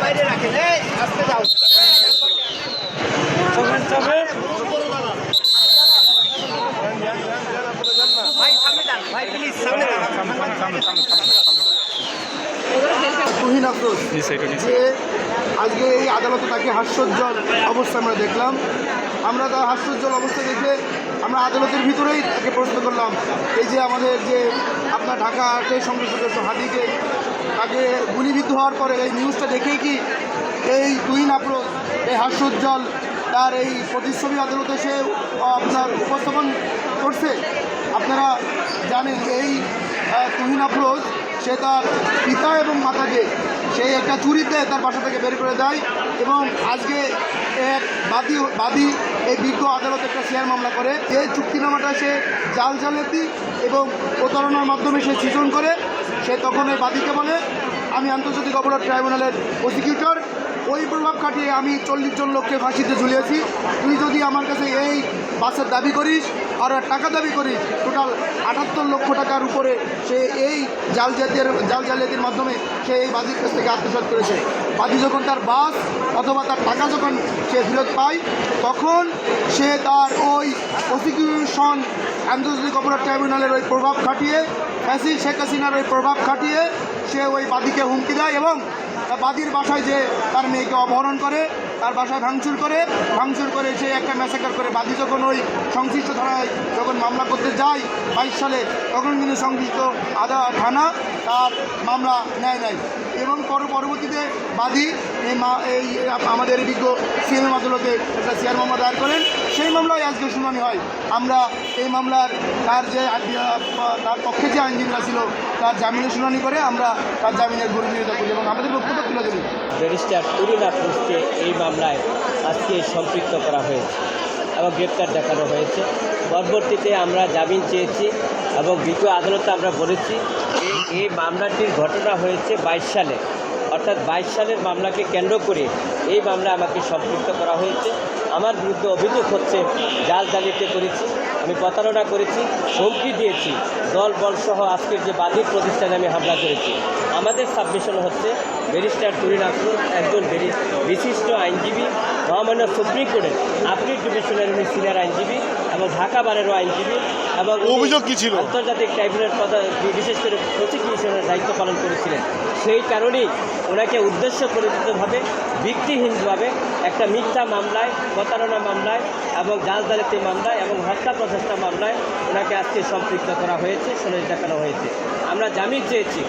বাইরে রাখেন, আস্তে যাও। ভাই সামনে যান, ভাই প্লিজ সামনে যান। তুহিন আফরোজ যে আজকে এই আদালতে তাকে হাস্যোজ্জ্বল অবস্থা আমরা দেখলাম। আমরা তার হাস্যোজ্জ্বল অবস্থা দেখে আমরা আদালতের ভিতরেই তাকে প্রশ্ন করলাম, এই যে আমাদের যে আপনার ঢাকা আর্টের সংসদ সদস্য হাদিকে তাকে গুলিবিদ্ধ হওয়ার পরে এই নিউজটা দেখেই কি এই তুহিন আফরোজ এই হাস্যোজ্জ্বল তার এই প্রতিচ্ছবি আদালতে সে আপনার উপস্থাপন করছে? আপনারা জানেন এই তুহিন আফরোজ সে তার পিতা এবং মাতাকে সে একটা চুরিতে তার বাসা থেকে বের করে দেয় এবং আজকে এক বাদী এই বিজ্ঞ আদালতে একটা শেয়ার মামলা করে। যে চুক্তিনামাটা সে জাল জালিয়াতি এবং প্রতারণার মাধ্যমে সে সৃজন করে, সে তখন এই বাদীকে বলে, আমি আন্তর্জাতিক অপরাধ ট্রাইব্যুনালের প্রসিকিউটর, ওই প্রভাব খাটিয়ে আমি 40 জন লোককে ফাঁসিতে ঝুলিয়েছি, তুই যদি আমার কাছে এই বাসের দাবি করিস আর টাকা দাবি করিস, টোটাল 78 লক্ষ টাকার উপরে সে এই জাল জালিয়াতির মাধ্যমে সে এই বাদীর কাছ থেকে আত্মসাৎ করেছে। বাদী যখন তার বাস অথবা তার টাকা যখন সে ফেরত পায়, তখন সে তার ওই প্রসিকিউশন আন্তর্জাতিক অপরাধ ট্রাইব্যুনালের ওই প্রভাব খাটিয়ে, ফ্যাসিস্ট শেখ হাসিনার ওই প্রভাব খাটিয়ে সে ওই বাদীকে হুমকি দেয় এবং বাদীর বাসায় যে তার মেয়েকে অপহরণ করে, তার বাসায় ভাঙচুর করে সে একটা ম্যাসাকার করে। বাদী যখন ওই সংশ্লিষ্ট থানায় যখন মামলা করতে যায় 22 সালে, তখন কিন্তু সংশ্লিষ্ট থানা তার মামলা নেয় নাই এবং পরবর্তীতে বাদী এই আমাদের বিজ্ঞ সিএম আদালতে একটা শেয়ার মামলা দায়ের করেন। সেই মামলায় আজকে শুনানি হয়। আমরা এই মামলার তার পক্ষে যে আইনজীবীরা ছিল তার জামিনের শুনানি করে আমরা তার জামিনের বিরোধিতা করি এবং আমাদের বক্তব্য তুলে ধরি। ব্যারিস্টার তুহিন আফরোজকে এই মামলায় আজকে সম্পৃক্ত করা হয়েছে এবং গ্রেপ্তার দেখানো হয়েছে। পরবর্তীতে আমরা জামিন চেয়েছি এবং বিজ্ঞ আদালতে আমরা বলেছি এই মামলাটির ঘটনা হয়েছে 22 সালে, অর্থাৎ 22 সালের মামলাকে কেন্দ্র করে এই মামলা আমাকে সম্পৃক্ত করা হয়েছে। আমার বিরুদ্ধে অভিযোগ হচ্ছে জাল জালিয়াতি করেছি, আমি প্রতারণা করেছি, হুমকি দিয়েছি, দল বলসহ আজকের যে বাদীর প্রতিষ্ঠানে আমি হামলা করেছি। আমাদের সাবমিশন হচ্ছে ব্যারিস্টার তুহিন আফরোজ একজন বিশিষ্ট আইনজীবী, মহামান্য সুপ্রিম কোর্টের আপিল ডিভিশনের উনি সিনিয়র আইনজীবী এবং ঢাকা বারেরও আইনজীবী এবং অভিযোগ কি ছিল? আন্তর্জাতিক ট্রাইব্যুনাল বিশেষ করে প্রসিকিউশনের দায়িত্ব পালন করেছিলেন। সেই কারণেই ওনাকে উদ্দেশ্য পরিচিতভাবে ভিত্তিহীনভাবে একটা মিথ্যা মামলায়, প্রতারণা মামলায় এবং জাল জালিয়াতি মামলায় এবং হত্যা প্রচেষ্টা মামলায় ওনাকে আজকে সম্পৃক্ত করা হয়েছে, শুনানি দেখানো হয়েছে। আমরা জামিন চেয়েছি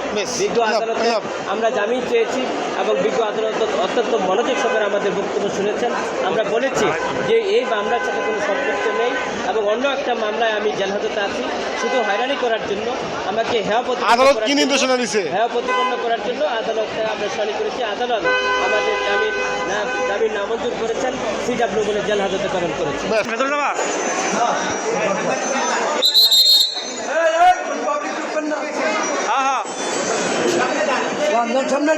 বিজ্ঞ আদালতে, আমরা জামিন চেয়েছি এবং বিজ্ঞ আদালত অত্যন্ত মনোযোগ সহকারে আমাদের বক্তব্য শুনেছেন। আমরা বলেছি যে এই মামলার সাথে কোনো সম্পৃক্ত নেই এবং অন্য একটা মামলায় আমি জেলহাজতে আছি, শুধু হয়রানি করার জন্য আমাকে হেয় প্রতিপন্ন করার জন্য আদালতে আমরা শুনানি করেছি। আদালত আমাদের জামিন নামঞ্জুর করেছেন, CW বলে জেলহাজতে প্রেরণ করেছে। সামনে